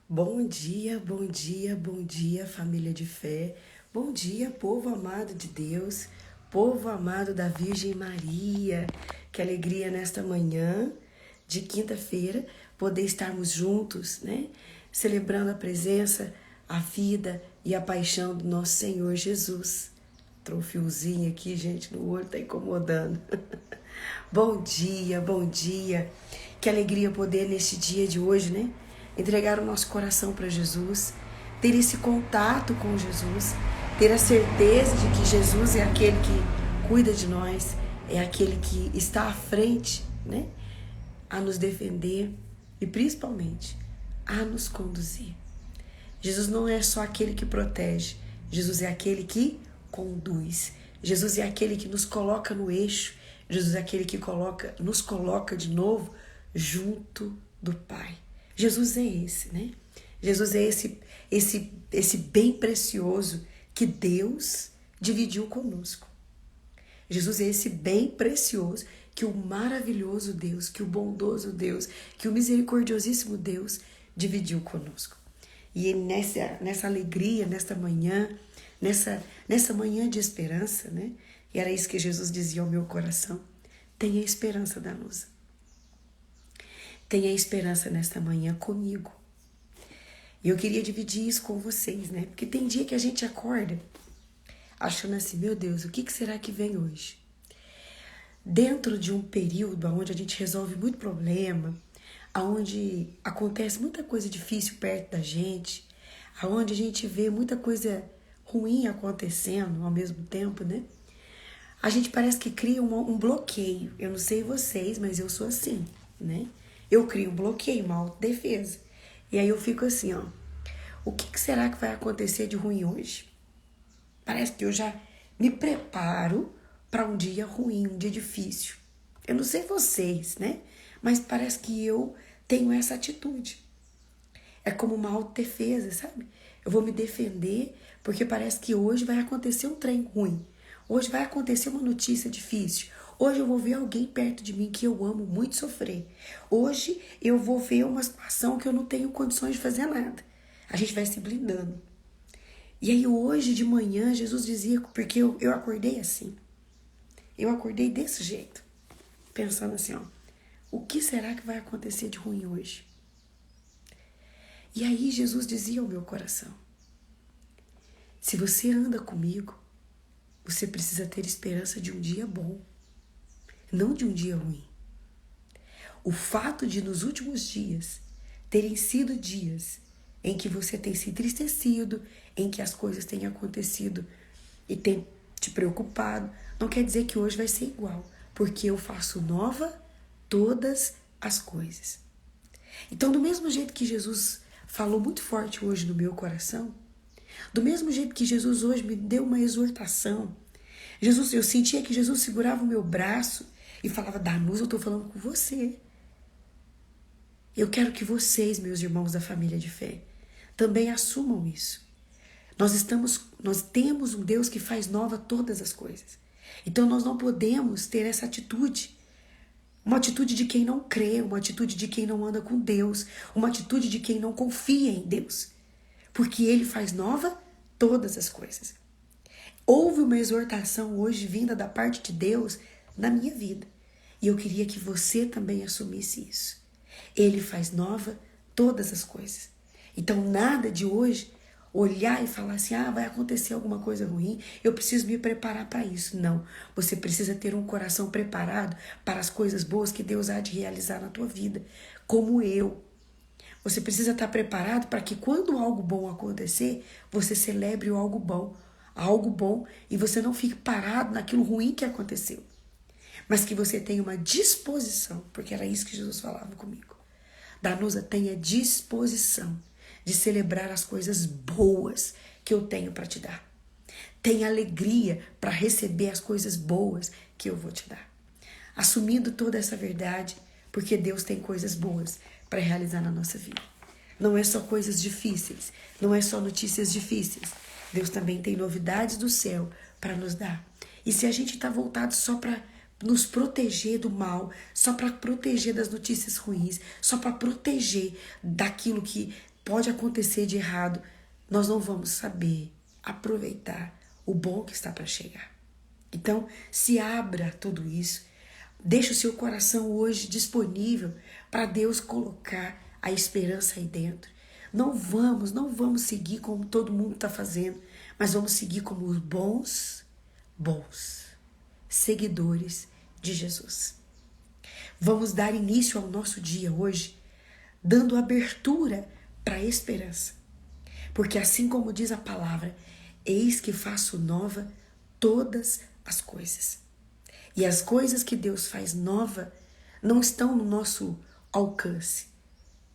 Bom dia, bom dia, bom dia, família de fé. Bom dia, povo amado de Deus, povo amado da Virgem Maria. Que alegria nesta manhã de quinta-feira poder estarmos juntos, né? Celebrando a presença, a vida e a paixão do nosso Senhor Jesus. Trofiozinho aqui, gente, no olho tá incomodando. Bom dia, bom dia. Que alegria poder neste dia de hoje, né? Entregar o nosso coração para Jesus, ter esse contato com Jesus, ter a certeza de que Jesus é aquele que cuida de nós, é aquele que está à frente, né? A nos defender e principalmente a nos conduzir. Jesus não é só aquele que protege, Jesus é aquele que conduz. Jesus é aquele que nos coloca no eixo. Jesus é aquele que nos coloca de novo junto do Pai. Jesus é esse, né? Jesus é esse bem precioso que Deus dividiu conosco. Jesus é esse bem precioso que o maravilhoso Deus, que o bondoso Deus, que o misericordiosíssimo Deus dividiu conosco. E nessa alegria, nesta manhã, nessa manhã de esperança, né? E era isso que Jesus dizia ao meu coração. Tenha esperança, Danusa. Tenha esperança nesta manhã comigo. E eu queria dividir isso com vocês, né? Porque tem dia que a gente acorda achando assim, meu Deus, o que será que vem hoje? Dentro de um período onde a gente resolve muito problema, onde acontece muita coisa difícil perto da gente, onde a gente vê muita coisa ruim acontecendo ao mesmo tempo, né? A gente parece que cria um bloqueio. Eu não sei vocês, mas eu sou assim, né? Eu crio um bloqueio, uma autodefesa. E aí eu fico assim, ó. O que será que vai acontecer de ruim hoje? Parece que eu já me preparo para um dia ruim, um dia difícil. Eu não sei vocês, né? Mas parece que eu tenho essa atitude. É como uma autodefesa, sabe? Eu vou me defender porque parece que hoje vai acontecer um trem ruim. Hoje vai acontecer uma notícia difícil. Hoje eu vou ver alguém perto de mim que eu amo muito sofrer. Hoje eu vou ver uma situação que eu não tenho condições de fazer nada. A gente vai se blindando. E aí hoje de manhã Jesus dizia, porque eu acordei assim. Eu acordei desse jeito. Pensando assim, ó. O que será que vai acontecer de ruim hoje? E aí Jesus dizia ao meu coração. Se você anda comigo, você precisa ter esperança de um dia bom, não de um dia ruim. O fato de nos últimos dias terem sido dias em que você tem se entristecido, em que as coisas têm acontecido e tem te preocupado, não quer dizer que hoje vai ser igual, porque eu faço nova todas as coisas. Então, do mesmo jeito que Jesus falou muito forte hoje no meu coração, do mesmo jeito que Jesus hoje me deu uma exortação, eu sentia que Jesus segurava o meu braço e falava, Danusa, eu estou falando com você. Eu quero que vocês, meus irmãos da família de fé, também assumam isso. Nós temos um Deus que faz nova todas as coisas. Então nós não podemos ter essa atitude. Uma atitude de quem não crê, uma atitude de quem não anda com Deus, uma atitude de quem não confia em Deus. Porque Ele faz nova todas as coisas. Houve uma exortação hoje vinda da parte de Deus na minha vida. E eu queria que você também assumisse isso. Ele faz nova todas as coisas. Então nada de hoje olhar e falar assim, vai acontecer alguma coisa ruim, eu preciso me preparar para isso. Não, você precisa ter um coração preparado para as coisas boas que Deus há de realizar na tua vida, como eu. Você precisa estar preparado para que quando algo bom acontecer, você celebre o algo bom, e você não fique parado naquilo ruim que aconteceu. Mas que você tenha uma disposição, porque era isso que Jesus falava comigo. Danusa, tenha disposição de celebrar as coisas boas que eu tenho para te dar. Tenha alegria para receber as coisas boas que eu vou te dar. Assumindo toda essa verdade, porque Deus tem coisas boas para realizar na nossa vida. Não é só coisas difíceis, não é só notícias difíceis. Deus também tem novidades do céu para nos dar. E se a gente está voltado só para nos proteger do mal, só para proteger das notícias ruins, só para proteger daquilo que pode acontecer de errado, nós não vamos saber aproveitar o bom que está para chegar. Então, se abra a tudo isso. Deixe o seu coração hoje disponível para Deus colocar a esperança aí dentro. Não vamos seguir como todo mundo está fazendo, mas vamos seguir como os bons seguidores de Jesus. Vamos dar início ao nosso dia hoje, dando abertura para a esperança. Porque assim como diz a palavra, eis que faço nova todas as coisas. E as coisas que Deus faz nova não estão no nosso alcance.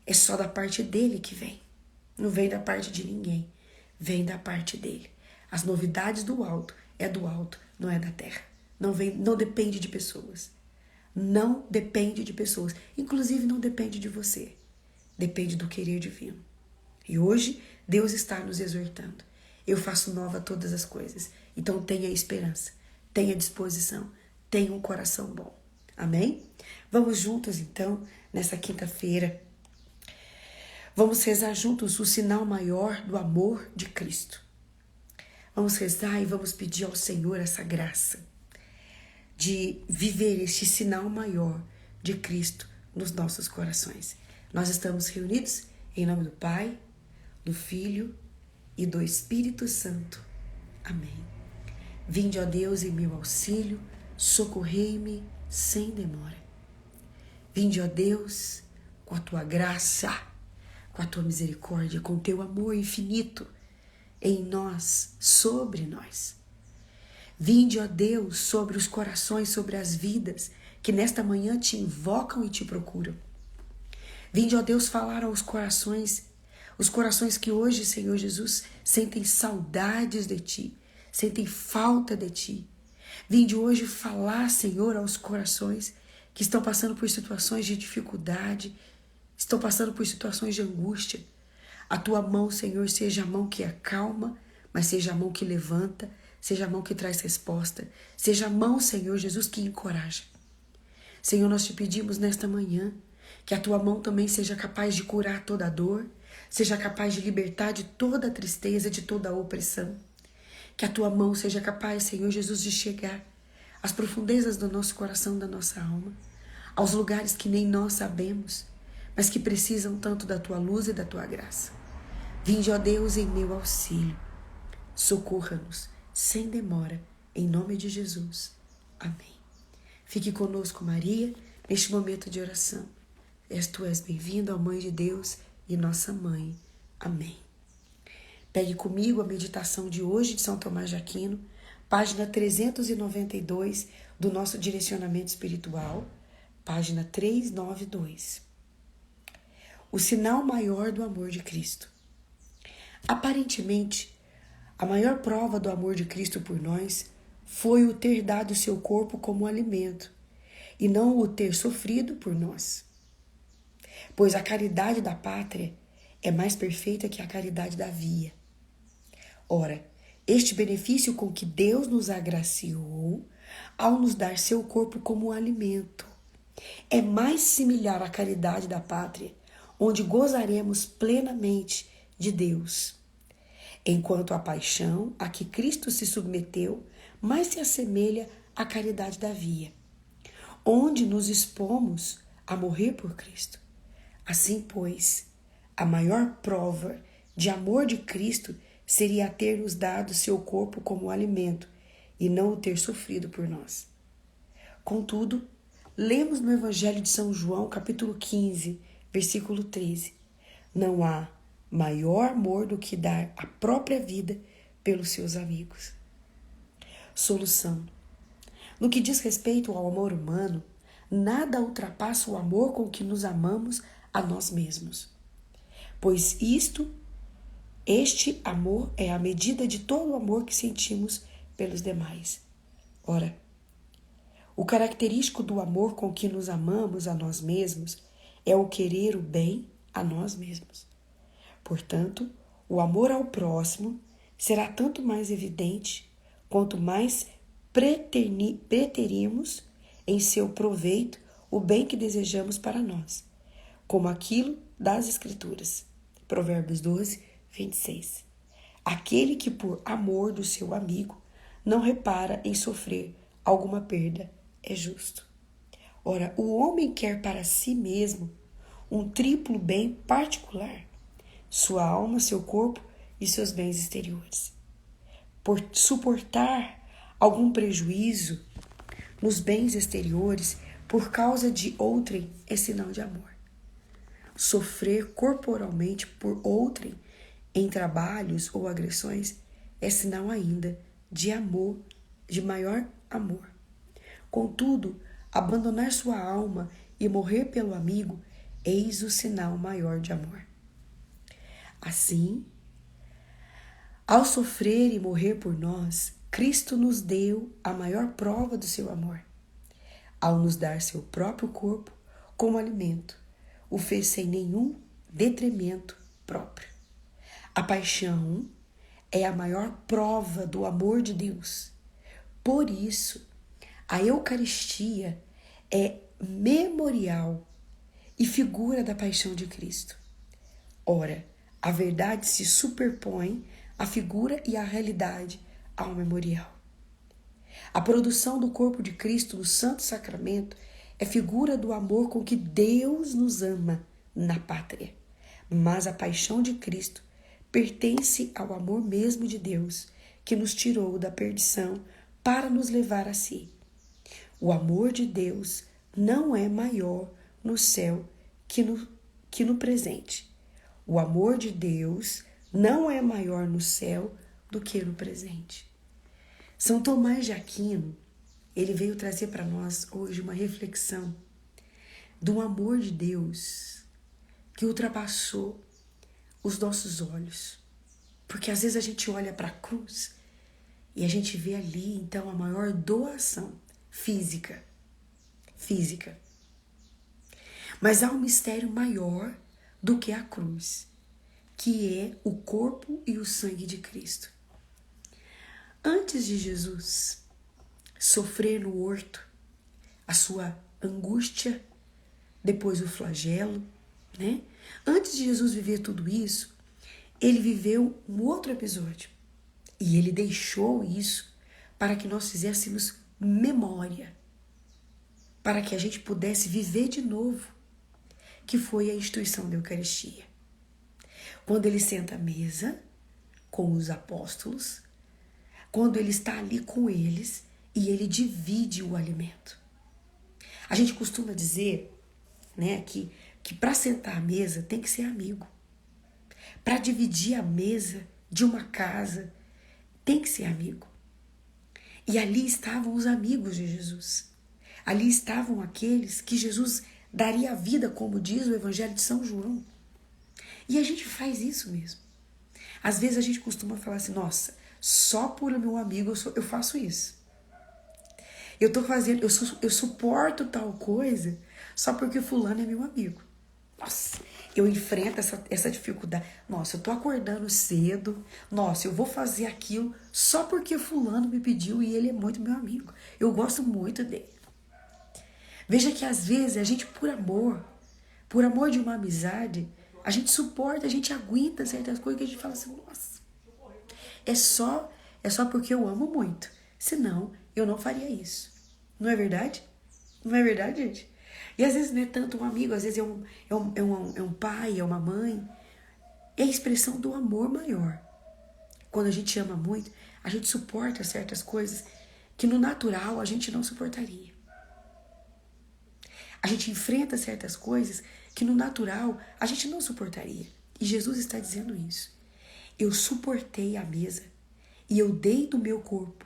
É só da parte dele que vem. Não vem da parte de ninguém. Vem da parte dele. As novidades do alto é do alto, não é da terra. Não depende de pessoas. Não depende de pessoas. Inclusive não depende de você. Depende do querer divino. E hoje Deus está nos exortando. Eu faço nova todas as coisas. Então tenha esperança, tenha disposição, tenha um coração bom. Amém? Vamos juntos então, nessa quinta-feira. Vamos rezar juntos o sinal maior do amor de Cristo. Vamos rezar e vamos pedir ao Senhor essa graça de viver este sinal maior de Cristo nos nossos corações. Nós estamos reunidos em nome do Pai, do Filho e do Espírito Santo. Amém. Vinde, ó Deus, em meu auxílio, socorrei-me sem demora. Vinde, ó Deus, com a tua graça, com a tua misericórdia, com o teu amor infinito em nós, sobre nós. Vinde, ó Deus, sobre os corações, sobre as vidas que nesta manhã te invocam e te procuram. Vinde, ó Deus, falar aos corações, os corações que hoje, Senhor Jesus, sentem saudades de ti, sentem falta de ti. Vinde hoje falar, Senhor, aos corações que estão passando por situações de dificuldade, estão passando por situações de angústia. A tua mão, Senhor, seja a mão que acalma, mas seja a mão que levanta, seja a mão que traz resposta, seja a mão, Senhor Jesus, que encoraja. Senhor, nós te pedimos nesta manhã que a tua mão também seja capaz de curar toda a dor, seja capaz de libertar de toda a tristeza, de toda a opressão. Que a tua mão seja capaz, Senhor Jesus, de chegar às profundezas do nosso coração, da nossa alma, aos lugares que nem nós sabemos, mas que precisam tanto da tua luz e da tua graça. Vinde, ó Deus, em meu auxílio. Socorra-nos sem demora, em nome de Jesus. Amém. Fique conosco, Maria, neste momento de oração. Tu és bem-vinda, ó Mãe de Deus e nossa Mãe. Amém. Pegue comigo a meditação de hoje de São Tomás de Aquino, página 392 do nosso direcionamento espiritual, página 392. O sinal maior do amor de Cristo. Aparentemente, a maior prova do amor de Cristo por nós foi o ter dado seu corpo como alimento e não o ter sofrido por nós. Pois a caridade da pátria é mais perfeita que a caridade da via. Ora, este benefício com que Deus nos agraciou ao nos dar seu corpo como alimento é mais similar à caridade da pátria, onde gozaremos plenamente de Deus. Enquanto a paixão a que Cristo se submeteu mais se assemelha à caridade da via, onde nos expomos a morrer por Cristo. Assim, pois, a maior prova de amor de Cristo seria ter nos dado seu corpo como alimento e não o ter sofrido por nós. Contudo, lemos no Evangelho de São João, capítulo 15, versículo 13. Não há maior amor do que dar a própria vida pelos seus amigos. Solução. No que diz respeito ao amor humano, nada ultrapassa o amor com que nos amamos a nós mesmos. Pois este amor é a medida de todo o amor que sentimos pelos demais. Ora, o característico do amor com que nos amamos a nós mesmos é o querer o bem a nós mesmos. Portanto, o amor ao próximo será tanto mais evidente quanto mais preterimos em seu proveito o bem que desejamos para nós, como aquilo das Escrituras. Provérbios 12, 26. Aquele que por amor do seu amigo não repara em sofrer alguma perda é justo. Ora, o homem quer para si mesmo um triplo bem particular, sua alma, seu corpo e seus bens exteriores. Por suportar algum prejuízo nos bens exteriores por causa de outrem é sinal de amor. Sofrer corporalmente por outrem em trabalhos ou agressões é sinal ainda de amor, de maior amor. Contudo, abandonar sua alma e morrer pelo amigo, eis o sinal maior de amor. Assim, ao sofrer e morrer por nós, Cristo nos deu a maior prova do seu amor. Ao nos dar seu próprio corpo como alimento, o fez sem nenhum detrimento próprio. A paixão é a maior prova do amor de Deus. Por isso, a Eucaristia é memorial e figura da paixão de Cristo. Ora, a verdade se superpõe à figura e à realidade ao memorial. A produção do corpo de Cristo no Santo Sacramento é figura do amor com que Deus nos ama na pátria. Mas a paixão de Cristo pertence ao amor mesmo de Deus, que nos tirou da perdição para nos levar a si. O amor de Deus não é maior no céu que no presente. O amor de Deus não é maior no céu do que no presente. São Tomás de Aquino, ele veio trazer para nós hoje uma reflexão do amor de Deus que ultrapassou os nossos olhos. Porque às vezes a gente olha para a cruz e a gente vê ali, então, a maior doação física. Mas há um mistério maior do que a cruz, que é o corpo e o sangue de Cristo. Antes de Jesus sofrer no horto a sua angústia, depois o flagelo, né? Antes de Jesus viver tudo isso, ele viveu um outro episódio. E ele deixou isso para que nós fizéssemos memória, para que a gente pudesse viver de novo, que foi a instituição da Eucaristia. Quando ele senta à mesa com os apóstolos, quando ele está ali com eles e ele divide o alimento. A gente costuma dizer, né, que para sentar à mesa tem que ser amigo. Para dividir a mesa de uma casa tem que ser amigo. E ali estavam os amigos de Jesus. Ali estavam aqueles que Jesus daria a vida, como diz o Evangelho de São João. E a gente faz isso mesmo. Às vezes a gente costuma falar assim, nossa, só por meu amigo eu faço isso. Eu suporto tal coisa só porque fulano é meu amigo. Nossa, eu enfrento essa dificuldade. Nossa, eu tô acordando cedo. Nossa, eu vou fazer aquilo só porque fulano me pediu e ele é muito meu amigo. Eu gosto muito dele. Veja que às vezes a gente, por amor de uma amizade, a gente suporta, a gente aguenta certas coisas que a gente fala assim, nossa, é só porque eu amo muito. Senão, eu não faria isso. Não é verdade? Não é verdade, gente? E às vezes não é tanto um amigo, às vezes é um pai, é uma mãe. É a expressão do amor maior. Quando a gente ama muito, a gente suporta certas coisas que no natural a gente não suportaria. A gente enfrenta certas coisas que no natural a gente não suportaria. E Jesus está dizendo isso. Eu suportei a mesa e eu dei do meu corpo,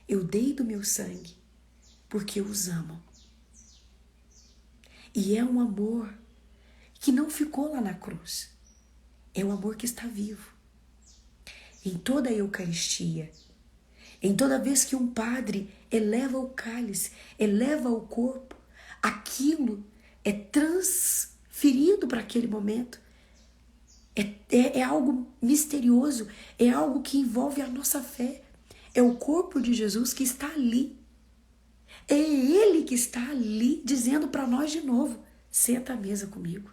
eu dei do meu sangue, porque eu os amo. E é um amor que não ficou lá na cruz. É um amor que está vivo. Em toda a Eucaristia, em toda vez que um padre eleva o cálice, eleva o corpo, aquilo é transferido para aquele momento. É algo misterioso, é algo que envolve a nossa fé. É o corpo de Jesus que está ali. É Ele que está ali dizendo para nós de novo, senta à mesa comigo.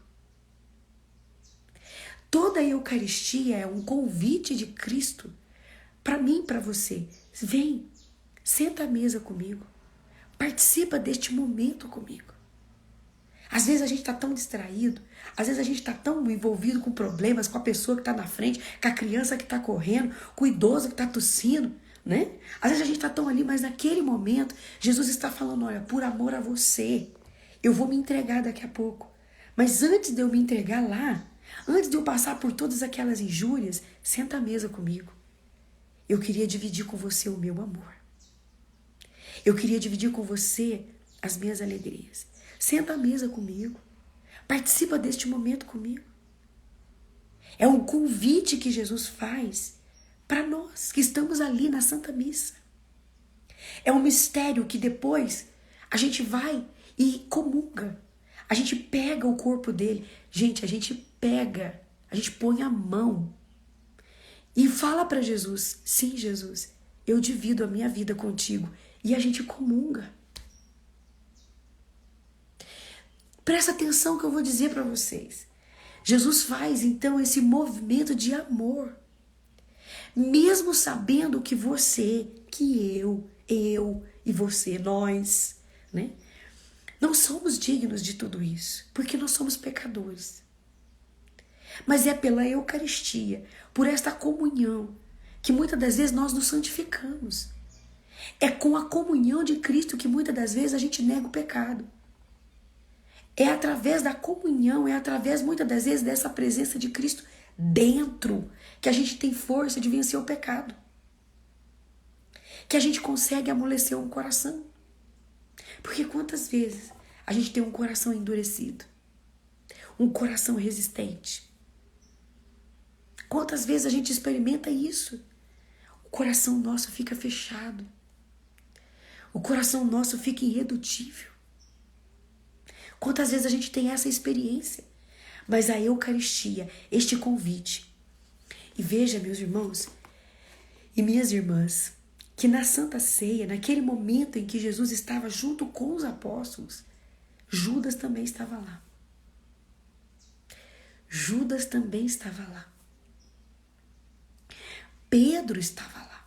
Toda a Eucaristia é um convite de Cristo para mim, para você. Vem, senta à mesa comigo. Participa deste momento comigo. Às vezes a gente está tão distraído, às vezes a gente está tão envolvido com problemas, com a pessoa que está na frente, com a criança que está correndo, com o idoso que está tossindo, né? Às vezes a gente está tão ali, mas naquele momento, Jesus está falando, olha, por amor a você, eu vou me entregar daqui a pouco. Mas antes de eu me entregar lá, antes de eu passar por todas aquelas injúrias, senta à mesa comigo. Eu queria dividir com você o meu amor. Eu queria dividir com você as minhas alegrias. Senta à mesa comigo. Participa deste momento comigo. É um convite que Jesus faz para nós que estamos ali na Santa Missa. É um mistério que depois a gente vai e comunga. A gente pega o corpo dele. Gente, a gente pega, a gente põe a mão e fala para Jesus, sim, Jesus, eu divido a minha vida contigo. E a gente comunga. Presta atenção que eu vou dizer para vocês. Jesus faz então esse movimento de amor. Mesmo sabendo que você, que eu e você, nós, né? Não somos dignos de tudo isso, porque nós somos pecadores. Mas é pela Eucaristia, por esta comunhão, que muitas das vezes nós nos santificamos. É com a comunhão de Cristo que muitas das vezes a gente nega o pecado. É através da comunhão, é através muitas das vezes dessa presença de Cristo dentro que a gente tem força de vencer o pecado. Que a gente consegue amolecer um coração. Porque quantas vezes a gente tem um coração endurecido, um coração resistente? Quantas vezes a gente experimenta isso? O coração nosso fica fechado. O coração nosso fica irredutível. Quantas vezes a gente tem essa experiência? Mas a Eucaristia, este convite. E veja, meus irmãos e minhas irmãs, que na Santa Ceia, naquele momento em que Jesus estava junto com os apóstolos, Judas também estava lá. Judas também estava lá. Pedro estava lá.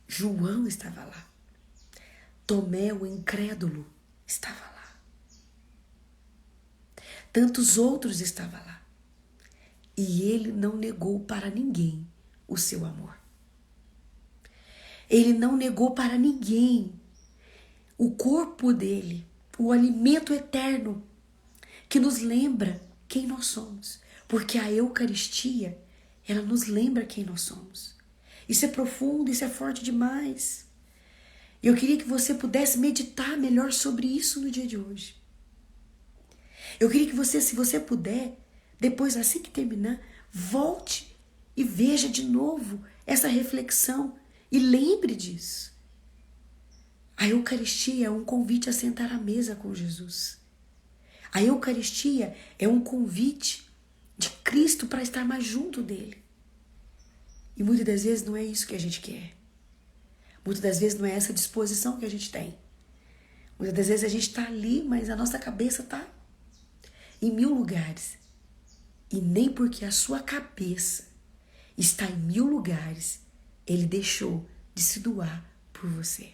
João estava lá. Tomé, o incrédulo, estava lá. Tantos outros estavam lá. E ele não negou para ninguém o seu amor. Ele não negou para ninguém o corpo dele, o alimento eterno que nos lembra quem nós somos. Porque a Eucaristia, ela nos lembra quem nós somos. Isso é profundo, isso é forte demais. Eu queria que você pudesse meditar melhor sobre isso no dia de hoje. Eu queria que você, se você puder, depois assim que terminar, volte e veja de novo essa reflexão e lembre disso. A Eucaristia é um convite a sentar à mesa com Jesus. A Eucaristia é um convite de Cristo para estar mais junto dele. E muitas das vezes não é isso que a gente quer. Muitas das vezes não é essa disposição que a gente tem. Muitas das vezes a gente está ali, mas a nossa cabeça está em 1000 lugares. E nem porque a sua cabeça está em 1000 lugares, ele deixou de se doar por você.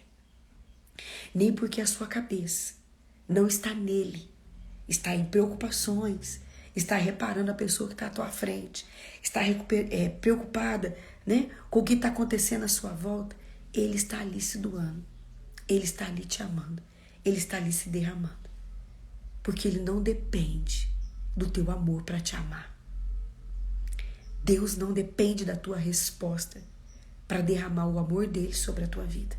Nem porque a sua cabeça não está nele, está em preocupações, está reparando a pessoa que está à tua frente, está preocupada, né, com o que está acontecendo à sua volta. Ele está ali se doando, ele está ali te amando, ele está ali se derramando. Porque ele não depende do teu amor para te amar. Deus não depende da tua resposta para derramar o amor dele sobre a tua vida.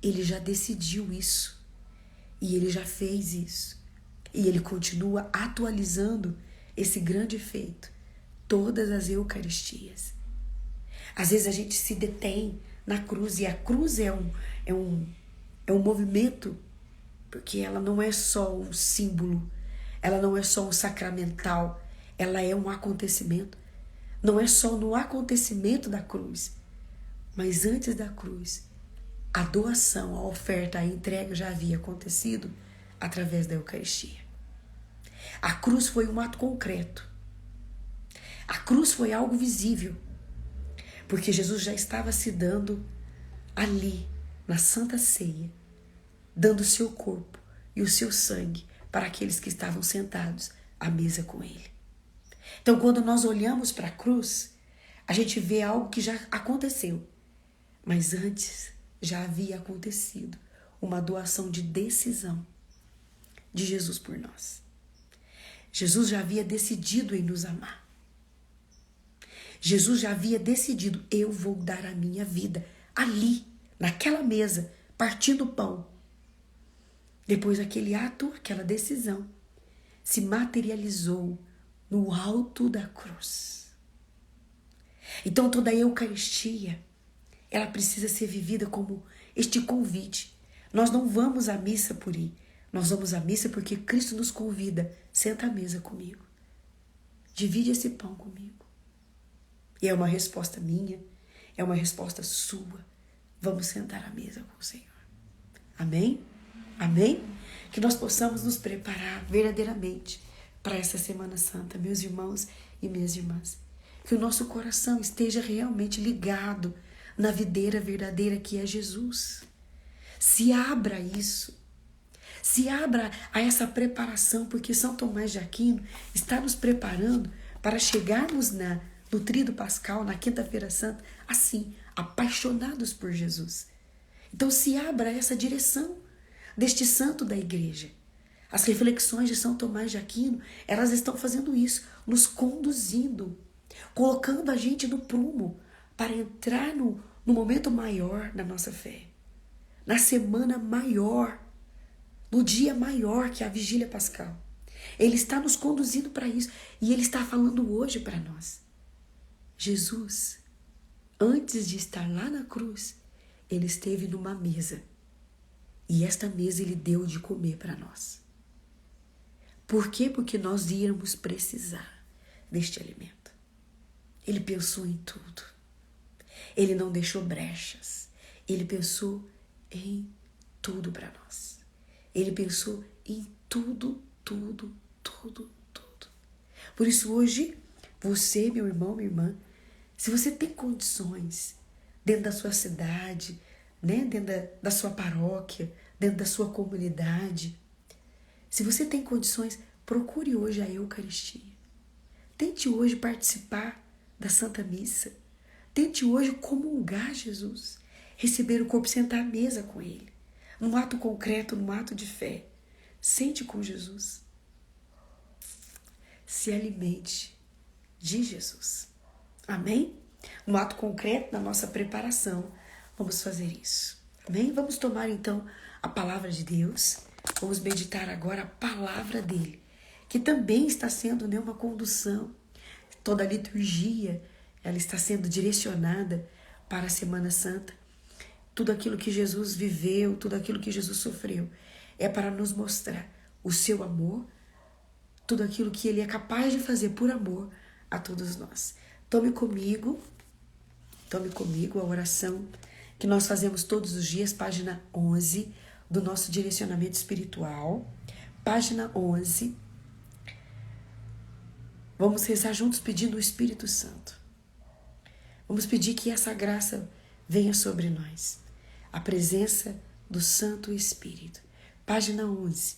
Ele já decidiu isso. E ele já fez isso. E ele continua atualizando esse grande feito. Todas as Eucaristias. Às vezes a gente se detém na cruz. E a cruz é um movimento. Porque ela não é só um símbolo. Ela não é só um sacramental. Ela é um acontecimento. Não é só no acontecimento da cruz. Mas antes da cruz, a doação, a oferta, a entrega já havia acontecido através da Eucaristia. A cruz foi um ato concreto. A cruz foi algo visível, porque Jesus já estava se dando ali, na Santa Ceia, dando o seu corpo e o seu sangue para aqueles que estavam sentados à mesa com ele. Então, quando nós olhamos para a cruz, a gente vê algo que já aconteceu, mas antes já havia acontecido uma doação de decisão de Jesus por nós. Jesus já havia decidido em nos amar. Jesus já havia decidido, eu vou dar a minha vida ali, naquela mesa, partindo o pão. Depois aquele ato, aquela decisão, se materializou no alto da cruz. Então toda a Eucaristia, ela precisa ser vivida como este convite. Nós não vamos à missa por ir, nós vamos à missa porque Cristo nos convida, senta à mesa comigo, divide esse pão comigo. E é uma resposta minha, é uma resposta sua. Vamos sentar à mesa com o Senhor. Amém? Amém? Que nós possamos nos preparar verdadeiramente para essa Semana Santa, meus irmãos e minhas irmãs. Que o nosso coração esteja realmente ligado na videira verdadeira que é Jesus. Se abra a isso. Se abra a essa preparação, porque São Tomás de Aquino está nos preparando para chegarmos no Tríduo Pascal, na Quinta-feira Santa, assim, apaixonados por Jesus. Então se abra a essa direção deste santo da igreja. As reflexões de São Tomás de Aquino, elas estão fazendo isso, nos conduzindo, colocando a gente no prumo para entrar no momento maior da nossa fé, na semana maior, no dia maior que é a Vigília Pascal. Ele está nos conduzindo para isso e ele está falando hoje para nós. Jesus, antes de estar lá na cruz, ele esteve numa mesa e esta mesa ele deu de comer para nós. Por quê? Porque nós íamos precisar deste alimento. Ele pensou em tudo. Ele não deixou brechas. Ele pensou em tudo para nós. Ele pensou em tudo, tudo, tudo, tudo. Por isso hoje, você, meu irmão, minha irmã, se você tem condições dentro da sua cidade, né, dentro da sua paróquia, dentro da sua comunidade, se você tem condições, procure hoje a Eucaristia. Tente hoje participar da Santa Missa. Tente hoje comungar Jesus, receber o corpo, sentar à mesa com Ele, num ato concreto, num ato de fé. Sente com Jesus. Se alimente de Jesus. Amém? No ato concreto da nossa preparação, vamos fazer isso. Amém? Vamos tomar então a palavra de Deus. Vamos meditar agora a palavra dele, que também está sendo, né, uma condução. Toda a liturgia, ela está sendo direcionada para a Semana Santa. Tudo aquilo que Jesus viveu, tudo aquilo que Jesus sofreu, é para nos mostrar o seu amor, tudo aquilo que ele é capaz de fazer por amor a todos nós. Tome comigo a oração que nós fazemos todos os dias, página 11 do nosso direcionamento espiritual. Página 11. Vamos rezar juntos pedindo o Espírito Santo. Vamos pedir que essa graça venha sobre nós. A presença do Santo Espírito. Página 11.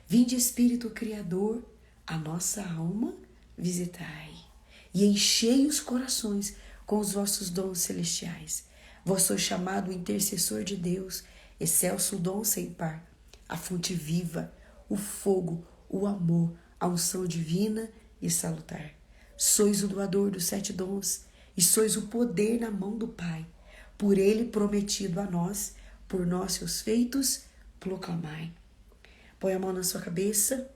Vinde, Espírito Criador, a nossa alma visitai, e enchei os corações com os vossos dons celestiais. Vós sois chamado o intercessor de Deus, excelso dom sem par, a fonte viva, o fogo, o amor, a unção divina e salutar. Sois o doador dos 7 dons, e sois o poder na mão do Pai, por ele prometido a nós, por nós seus feitos, proclamai. Põe a mão na sua cabeça,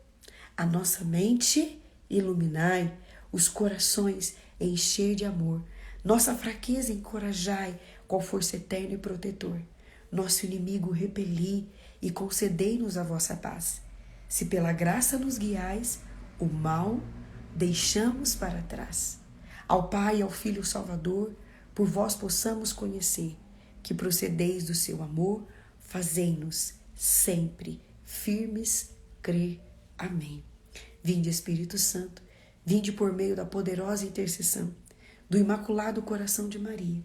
a nossa mente iluminai, os corações encher de amor, nossa fraqueza encorajai, com força eterna e protetor. Nosso inimigo repeli e concedei-nos a vossa paz. Se pela graça nos guiais, o mal deixamos para trás. Ao Pai e ao Filho Salvador, por vós possamos conhecer, que procedeis do seu amor, fazei-nos sempre firmes crer. Amém. Vinde, Espírito Santo, vinde por meio da poderosa intercessão do Imaculado Coração de Maria,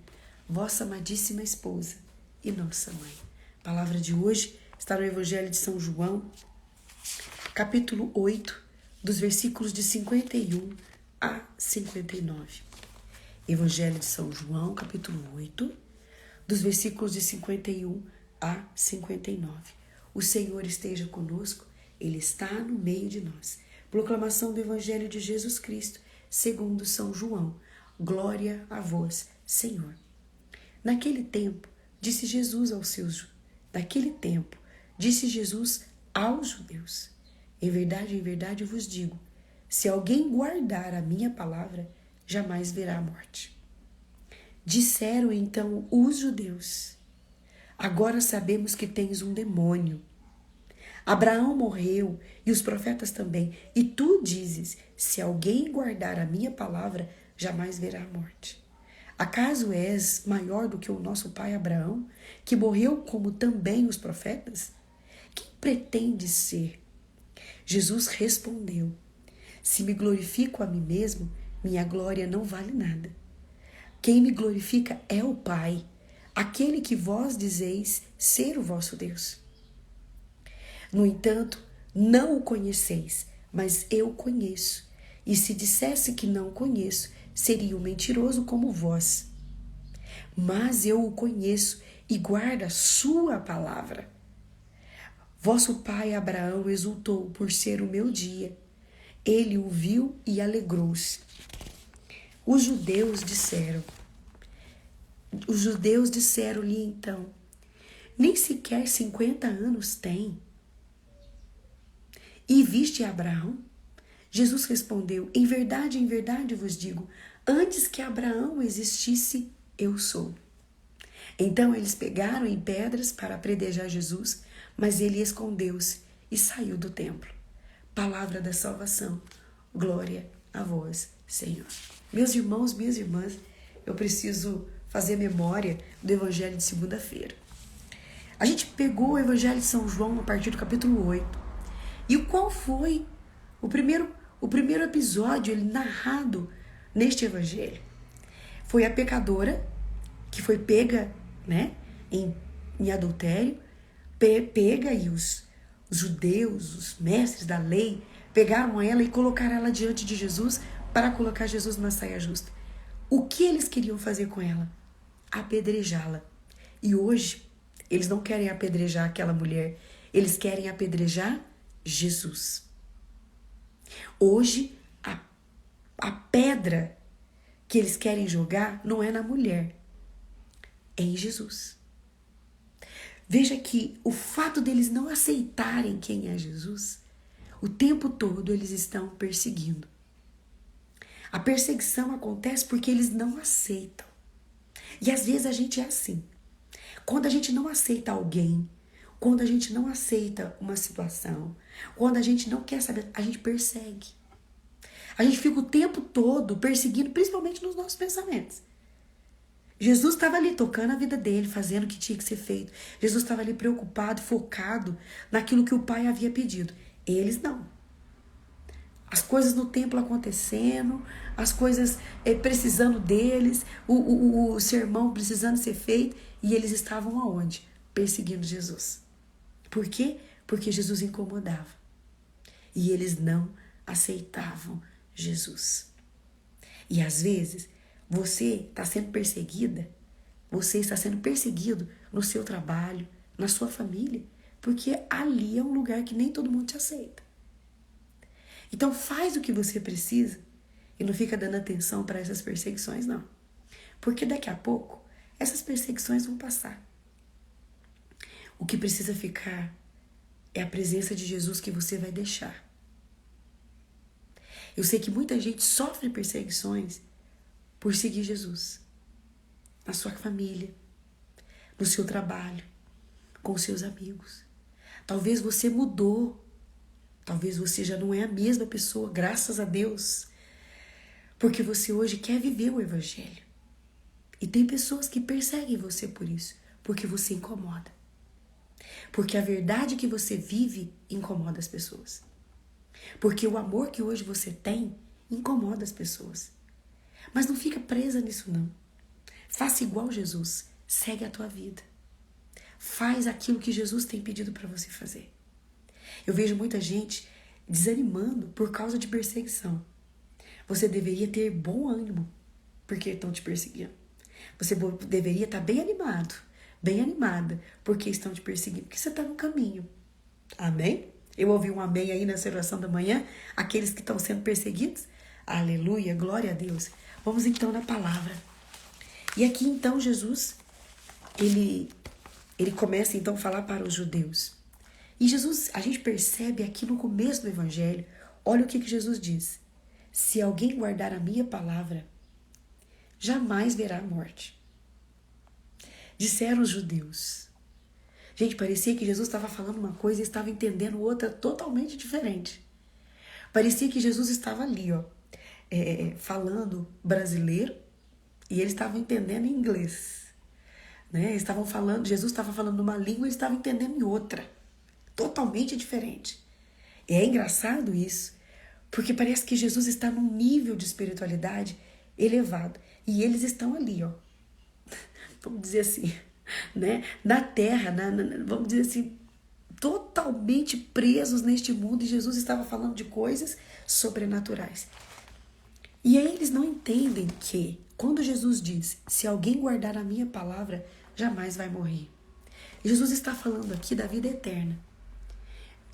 vossa amadíssima esposa e nossa mãe. A palavra de hoje está no Evangelho de São João, capítulo 8, dos versículos de 51 a 59. Evangelho de São João, capítulo 8, dos versículos de 51 a 59. O Senhor esteja conosco, Ele está no meio de nós. Proclamação do Evangelho de Jesus Cristo, segundo São João. Glória a vós, Senhor. Naquele tempo, disse Jesus aos judeus: em verdade vos digo, se alguém guardar a minha palavra, jamais verá a morte. Disseram então os judeus: agora sabemos que tens um demônio. Abraão morreu e os profetas também, e tu dizes: se alguém guardar a minha palavra, jamais verá a morte. Acaso és maior do que o nosso pai Abraão, que morreu como também os profetas? Quem pretendes ser? Jesus respondeu: se me glorifico a mim mesmo, minha glória não vale nada. Quem me glorifica é o Pai, aquele que vós dizeis ser o vosso Deus. No entanto, não o conheceis, mas eu o conheço. E se dissesse que não o conheço, seria um mentiroso como vós. Mas eu o conheço e guardo a sua palavra. Vosso pai Abraão exultou por ser o meu dia. Ele o viu e alegrou-se. Os judeus disseram-lhe então: nem sequer 50 anos tem. E viste Abraão? Jesus respondeu: em verdade vos digo, antes que Abraão existisse, eu sou. Então eles pegaram em pedras para apedrejar Jesus, mas ele escondeu-se e saiu do templo. Palavra da salvação. Glória a vós, Senhor. Meus irmãos, minhas irmãs, eu preciso fazer memória do Evangelho de segunda-feira. A gente pegou o Evangelho de São João a partir do capítulo 8. E qual foi o primeiro episódio narrado neste Evangelho? Foi a pecadora que foi pega, em adultério, pega, e os judeus, os mestres da lei, pegaram ela e colocaram ela diante de Jesus para colocar Jesus numa saia justa. O que eles queriam fazer com ela? Apedrejá-la. E hoje, eles não querem apedrejar aquela mulher, eles querem apedrejar Jesus. Hoje, a pedra que eles querem jogar não é na mulher, é em Jesus. Veja que o fato deles não aceitarem quem é Jesus, o tempo todo eles estão perseguindo. A perseguição acontece porque eles não aceitam. E às vezes a gente é assim. Quando a gente não aceita alguém, quando a gente não aceita uma situação, quando a gente não quer saber, a gente persegue. A gente fica o tempo todo perseguindo, principalmente nos nossos pensamentos. Jesus estava ali tocando a vida dele, fazendo o que tinha que ser feito. Jesus estava ali preocupado, focado naquilo que o Pai havia pedido. Eles não. As coisas no templo acontecendo, as coisas precisando deles, o sermão precisando ser feito, e eles estavam aonde? Perseguindo Jesus. Por quê? Porque Jesus incomodava. E eles não aceitavam Jesus. E às vezes, você está sendo perseguida, você está sendo perseguido no seu trabalho, na sua família, porque ali é um lugar que nem todo mundo te aceita. Então faz o que você precisa e não fica dando atenção para essas perseguições, não. Porque daqui a pouco, essas perseguições vão passar. O que precisa ficar é a presença de Jesus que você vai deixar. Eu sei que muita gente sofre perseguições por seguir Jesus. Na sua família, no seu trabalho, com seus amigos. Talvez você mudou. Talvez você já não é a mesma pessoa, graças a Deus. Porque você hoje quer viver o Evangelho. E tem pessoas que perseguem você por isso, porque você incomoda. Porque a verdade que você vive incomoda as pessoas. Porque o amor que hoje você tem incomoda as pessoas. Mas não fica presa nisso, não. Faça igual Jesus. Segue a tua vida. Faz aquilo que Jesus tem pedido para você fazer. Eu vejo muita gente desanimando por causa de perseguição. Você deveria ter bom ânimo porque estão te perseguindo. Você deveria estar bem animado, bem animada, porque estão te perseguindo, porque você está no caminho. Amém? Eu ouvi um amém aí nessa oração da manhã, aqueles que estão sendo perseguidos. Aleluia, glória a Deus. Vamos então na palavra. E aqui então Jesus, ele começa então a falar para os judeus. E Jesus, a gente percebe aqui no começo do evangelho, olha o que Jesus diz. Se alguém guardar a minha palavra, jamais verá a morte. Disseram os judeus. Gente, parecia que Jesus estava falando uma coisa e estava entendendo outra totalmente diferente. Parecia que Jesus estava ali, falando brasileiro e eles estavam entendendo em inglês. Né? Estavam falando, Jesus estava falando numa língua e eles estavam entendendo em outra. Totalmente diferente. E é engraçado isso, porque parece que Jesus está num nível de espiritualidade elevado. E eles estão ali, vamos dizer assim, né? Na terra, vamos dizer assim, totalmente presos neste mundo. E Jesus estava falando de coisas sobrenaturais. E aí eles não entendem que, quando Jesus diz, se alguém guardar a minha palavra, jamais vai morrer. Jesus está falando aqui da vida eterna.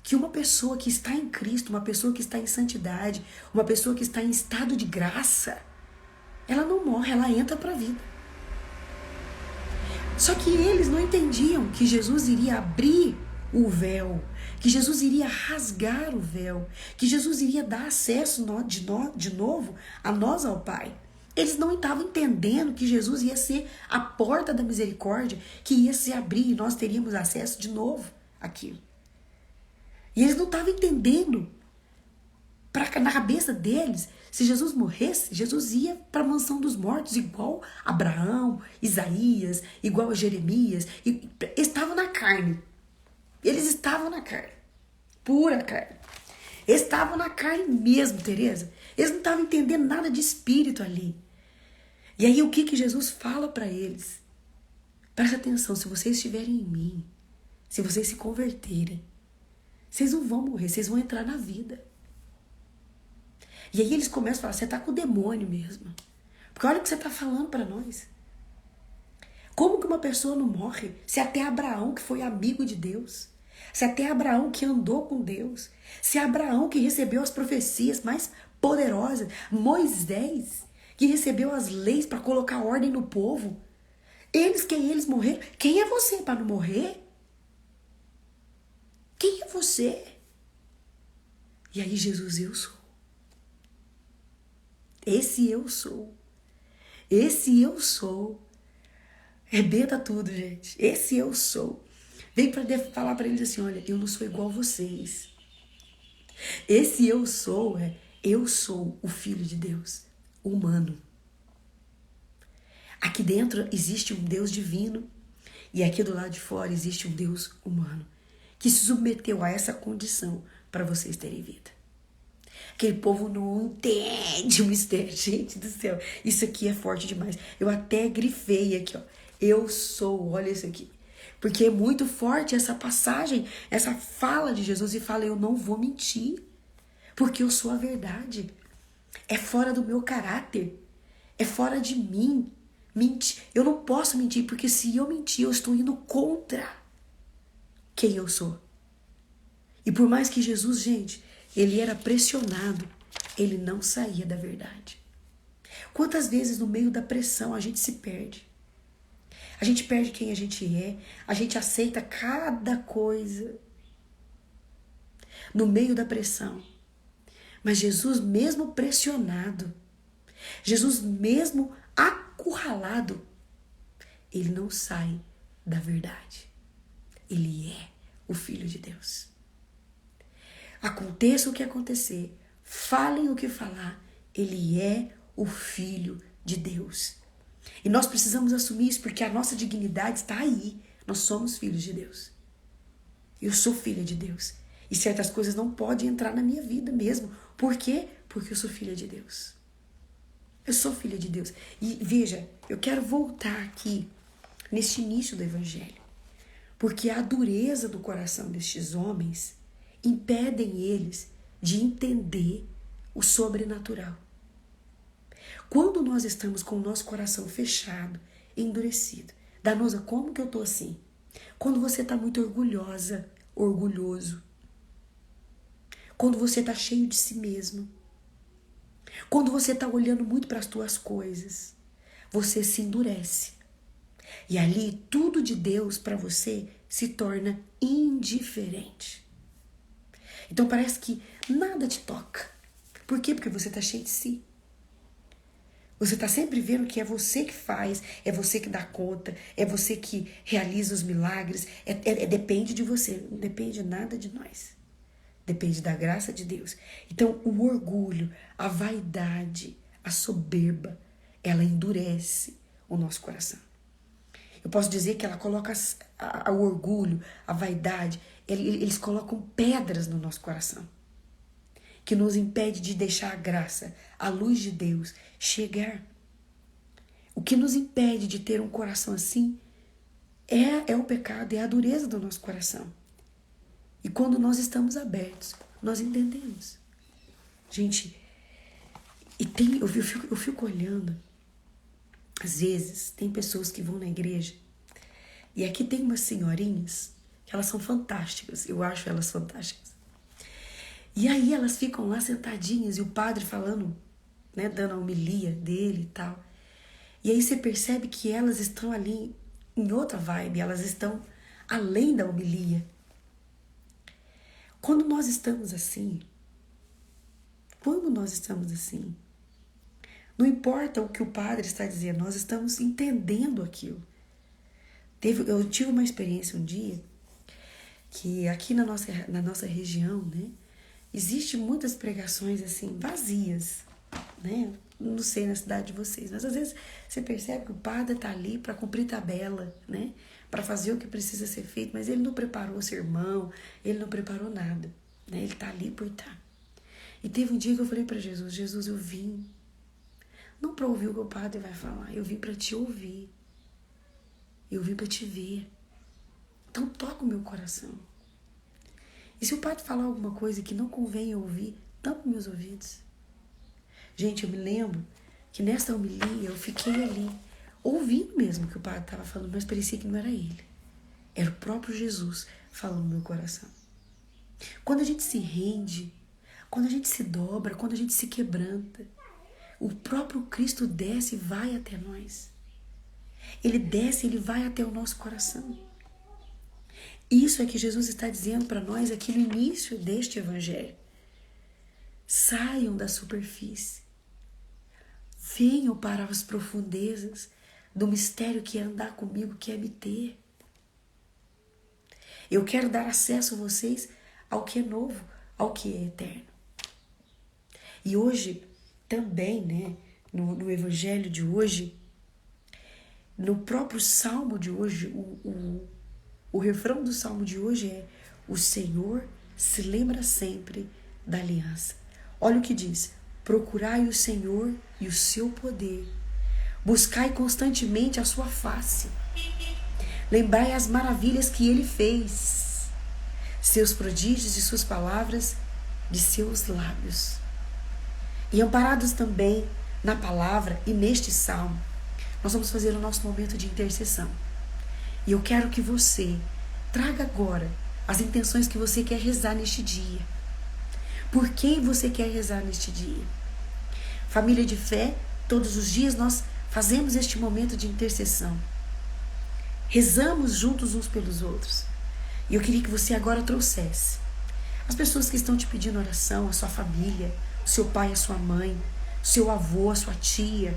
Que uma pessoa que está em Cristo, uma pessoa que está em santidade, uma pessoa que está em estado de graça, ela não morre, ela entra para a vida. Só que eles não entendiam que Jesus iria abrir o véu, que Jesus iria rasgar o véu, que Jesus iria dar acesso de novo a nós ao Pai. Eles não estavam entendendo que Jesus ia ser a porta da misericórdia, que ia se abrir e nós teríamos acesso de novo àquilo. E eles não estavam entendendo, na cabeça deles, se Jesus morresse, Jesus ia para a mansão dos mortos, igual Abraão, Isaías, igual a Jeremias. Eles estavam na carne. Eles estavam na carne. Pura carne. Eles estavam na carne mesmo, Tereza. Eles não estavam entendendo nada de espírito ali. E aí o que Jesus fala para eles? Presta atenção, se vocês estiverem em mim, se vocês se converterem, vocês não vão morrer, vocês vão entrar na vida. E aí eles começam a falar, você tá com o demônio mesmo. Porque olha o que você tá falando para nós. Como que uma pessoa não morre se até Abraão, que foi amigo de Deus, se até Abraão que andou com Deus, se Abraão que recebeu as profecias mais poderosas, Moisés que recebeu as leis para colocar ordem no povo, eles morreram. Quem é você para não morrer? Quem é você? E aí Jesus, eu sou. Esse eu sou. Esse eu sou. Rebenta tudo, gente. Esse eu sou. Vem para falar para eles assim, olha, eu não sou igual a vocês. Esse eu sou eu sou o Filho de Deus, humano. Aqui dentro existe um Deus divino e aqui do lado de fora existe um Deus humano que se submeteu a essa condição para vocês terem vida. Aquele povo não entende o mistério. Gente do céu, isso aqui é forte demais. Eu até grifei aqui, eu sou, olha isso aqui. Porque é muito forte essa passagem, essa fala de Jesus e fala, eu não vou mentir, porque eu sou a verdade. É fora do meu caráter, é fora de mim. Eu não posso mentir, porque se eu mentir, eu estou indo contra quem eu sou. E por mais que Jesus, gente, ele era pressionado, ele não saía da verdade. Quantas vezes no meio da pressão a gente se perde? A gente perde quem a gente é, a gente aceita cada coisa no meio da pressão. Mas Jesus, mesmo pressionado, Jesus mesmo acurralado, ele não sai da verdade. Ele é o Filho de Deus. Aconteça o que acontecer, falem o que falar, ele é o Filho de Deus. E nós precisamos assumir isso, porque a nossa dignidade está aí. Nós somos filhos de Deus. Eu sou filha de Deus. E certas coisas não podem entrar na minha vida mesmo. Por quê? Porque eu sou filha de Deus. Eu sou filha de Deus. E veja, eu quero voltar aqui neste início do Evangelho. Porque a dureza do coração destes homens impedem eles de entender o sobrenatural. Quando nós estamos com o nosso coração fechado, endurecido, Danosa, como que eu tô assim? Quando você tá muito orgulhosa, orgulhoso. Quando você tá cheio de si mesmo. Quando você tá olhando muito para as tuas coisas, você se endurece. E ali tudo de Deus para você se torna indiferente. Então parece que nada te toca. Por quê? Porque você tá cheio de si. Você está sempre vendo que é você que faz, é você que dá conta, é você que realiza os milagres, depende de você, não depende nada de nós. Depende da graça de Deus. Então o orgulho, a vaidade, a soberba, ela endurece o nosso coração. Eu posso dizer que ela coloca o orgulho, a vaidade, eles colocam pedras no nosso coração, que nos impede de deixar a graça, a luz de Deus chegar. O que nos impede de ter um coração assim é o pecado, é a dureza do nosso coração. E quando nós estamos abertos, nós entendemos. Gente, eu fico olhando, às vezes, tem pessoas que vão na igreja, e aqui tem umas senhorinhas, que elas são fantásticas, eu acho elas fantásticas. E aí elas ficam lá sentadinhas e o padre falando, né, dando a homilia dele e tal. E aí você percebe que elas estão ali em outra vibe, elas estão além da homilia. Quando nós estamos assim, não importa o que o padre está dizendo, nós estamos entendendo aquilo. Eu tive uma experiência um dia, que aqui na nossa região, né, existe muitas pregações assim, vazias, né? Não sei na cidade de vocês, mas às vezes você percebe que o padre está ali para cumprir tabela, né? Para fazer o que precisa ser feito, mas ele não preparou o sermão, ele não preparou nada, né? Ele está ali por estar. E teve um dia que eu falei para Jesus, Jesus, eu vim, não para ouvir o que o padre vai falar, eu vim para te ouvir, eu vim para te ver. Então toca o meu coração. E se o padre falar alguma coisa que não convém eu ouvir, tampa meus ouvidos. Gente, eu me lembro que nessa homilia eu fiquei ali, ouvindo mesmo o que o padre estava falando, mas parecia que não era ele. Era o próprio Jesus falando no meu coração. Quando a gente se rende, quando a gente se dobra, quando a gente se quebranta, o próprio Cristo desce e vai até nós. Ele desce, ele vai até o nosso coração. Isso é que Jesus está dizendo para nós aqui no início deste evangelho. Saiam da superfície. Venham para as profundezas do mistério que é andar comigo, que é me ter. Eu quero dar acesso a vocês ao que é novo, ao que é eterno. E hoje, também, né, no evangelho de hoje, no próprio salmo de hoje, o refrão do salmo de hoje é: o Senhor se lembra sempre da aliança. Olha o que diz: procurai o Senhor e o seu poder, buscai constantemente a sua face, lembrai as maravilhas que ele fez, seus prodígios e suas palavras de seus lábios. E amparados também na palavra e neste salmo, nós vamos fazer o nosso momento de intercessão. E eu quero que você traga agora as intenções que você quer rezar neste dia. Por quem você quer rezar neste dia? Família de fé, todos os dias nós fazemos este momento de intercessão. Rezamos juntos uns pelos outros. E eu queria que você agora trouxesse as pessoas que estão te pedindo oração, a sua família, o seu pai, a sua mãe, o seu avô, a sua tia.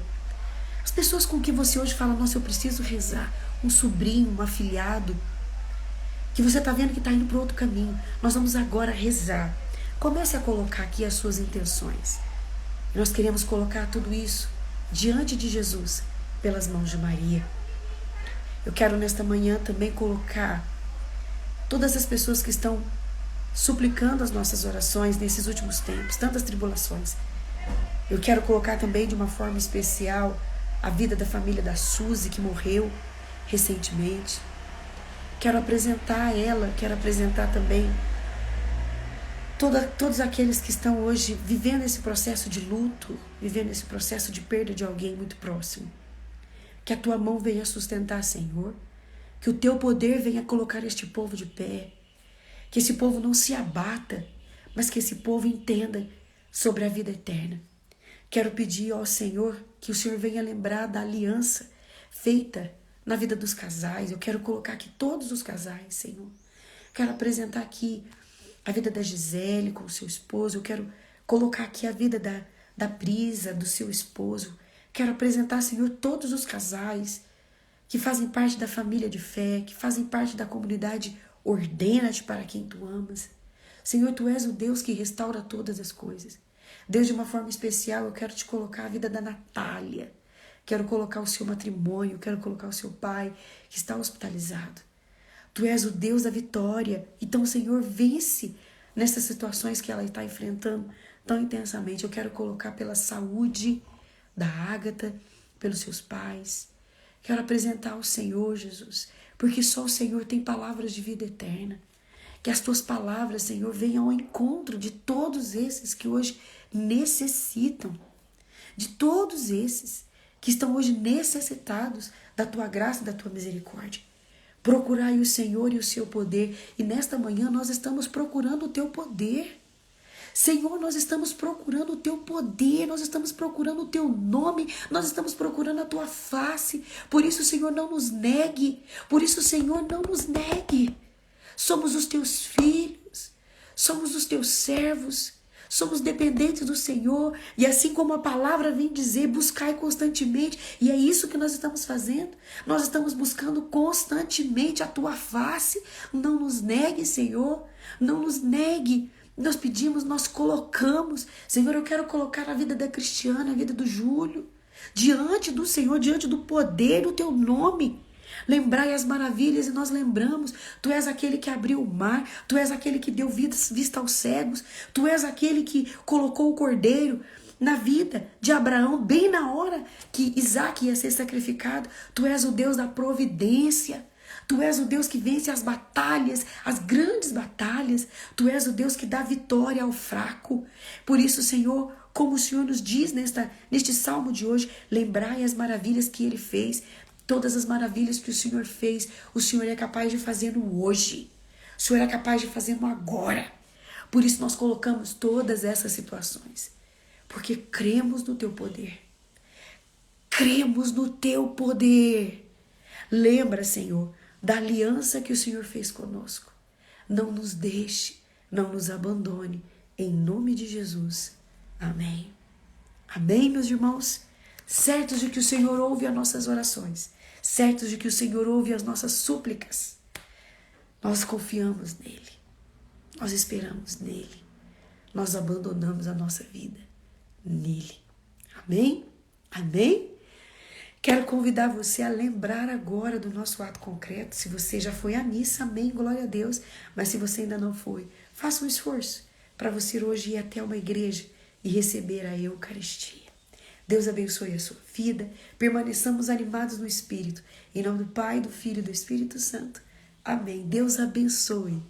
As pessoas com quem você hoje fala: nossa, eu preciso rezar. Um sobrinho, um afilhado, que você está vendo que está indo para outro caminho. Nós vamos agora rezar. Comece a colocar aqui as suas intenções. Nós queremos colocar tudo isso diante de Jesus, pelas mãos de Maria. Eu quero nesta manhã também colocar todas as pessoas que estão suplicando as nossas orações nesses últimos tempos, tantas tribulações. Eu quero colocar também de uma forma especial a vida da família da Suzy, que morreu recentemente. Quero apresentar ela, quero apresentar também todos aqueles que estão hoje vivendo esse processo de luto, vivendo esse processo de perda de alguém muito próximo. Que a tua mão venha sustentar, Senhor. Que o teu poder venha colocar este povo de pé. Que esse povo não se abata, mas que esse povo entenda sobre a vida eterna. Quero pedir ao Senhor que o Senhor venha lembrar da aliança feita na vida dos casais. Eu quero colocar aqui todos os casais, Senhor. Quero apresentar aqui a vida da Gisele com o seu esposo. Eu quero colocar aqui a vida da Brisa, do seu esposo. Quero apresentar, Senhor, todos os casais que fazem parte da família de fé, que fazem parte da comunidade Ordena-te para quem tu amas. Senhor, tu és o Deus que restaura todas as coisas. Deus, de uma forma especial, eu quero te colocar a vida da Natália. Quero colocar o seu matrimônio, quero colocar o seu pai que está hospitalizado. Tu és o Deus da vitória. Então, Senhor, vence nessas situações que ela está enfrentando tão intensamente. Eu quero colocar pela saúde da Ágata, pelos seus pais. Quero apresentar ao Senhor, Jesus, porque só o Senhor tem palavras de vida eterna. Que as tuas palavras, Senhor, venham ao encontro de todos esses que hoje necessitam, de todos esses que estão hoje necessitados da tua graça e da tua misericórdia. Procurai o Senhor e o seu poder, e nesta manhã nós estamos procurando o teu poder. Senhor, nós estamos procurando o teu poder, nós estamos procurando o teu nome, nós estamos procurando a tua face. Por isso, Senhor, não nos negue. Por isso, Senhor, não nos negue. Somos os teus filhos, somos os teus servos, somos dependentes do Senhor. E assim como a palavra vem dizer, buscai constantemente. E é isso que nós estamos fazendo. Nós estamos buscando constantemente a tua face. Não nos negue, Senhor, não nos negue. Nós pedimos, nós colocamos. Senhor, eu quero colocar a vida da Cristiana, a vida do Júlio, diante do Senhor, diante do poder do teu nome. Lembrai as maravilhas e nós lembramos. Tu és aquele que abriu o mar, tu és aquele que deu vista aos cegos, tu és aquele que colocou o cordeiro na vida de Abraão, bem na hora que Isaac ia ser sacrificado. Tu és o Deus da providência. Tu és o Deus que vence as batalhas, as grandes batalhas. Tu és o Deus que dá vitória ao fraco. Por isso, Senhor, como o Senhor nos diz neste salmo de hoje, lembrai as maravilhas que Ele fez. Todas as maravilhas que o Senhor fez, o Senhor é capaz de fazer no hoje. O Senhor é capaz de fazer no agora. Por isso nós colocamos todas essas situações. Porque cremos no teu poder. Cremos no teu poder. Lembra, Senhor, da aliança que o Senhor fez conosco. Não nos deixe, não nos abandone. Em nome de Jesus. Amém. Amém, meus irmãos? Certos de que o Senhor ouve as nossas orações. Certos de que o Senhor ouve as nossas súplicas. Nós confiamos nele. Nós esperamos nele. Nós abandonamos a nossa vida nele. Amém? Amém? Quero convidar você a lembrar agora do nosso ato concreto. Se você já foi à missa, amém, glória a Deus. Mas se você ainda não foi, faça um esforço para você hoje ir até uma igreja e receber a Eucaristia. Deus abençoe a sua vida. Permaneçamos animados no Espírito. Em nome do Pai, do Filho e do Espírito Santo. Amém. Deus abençoe.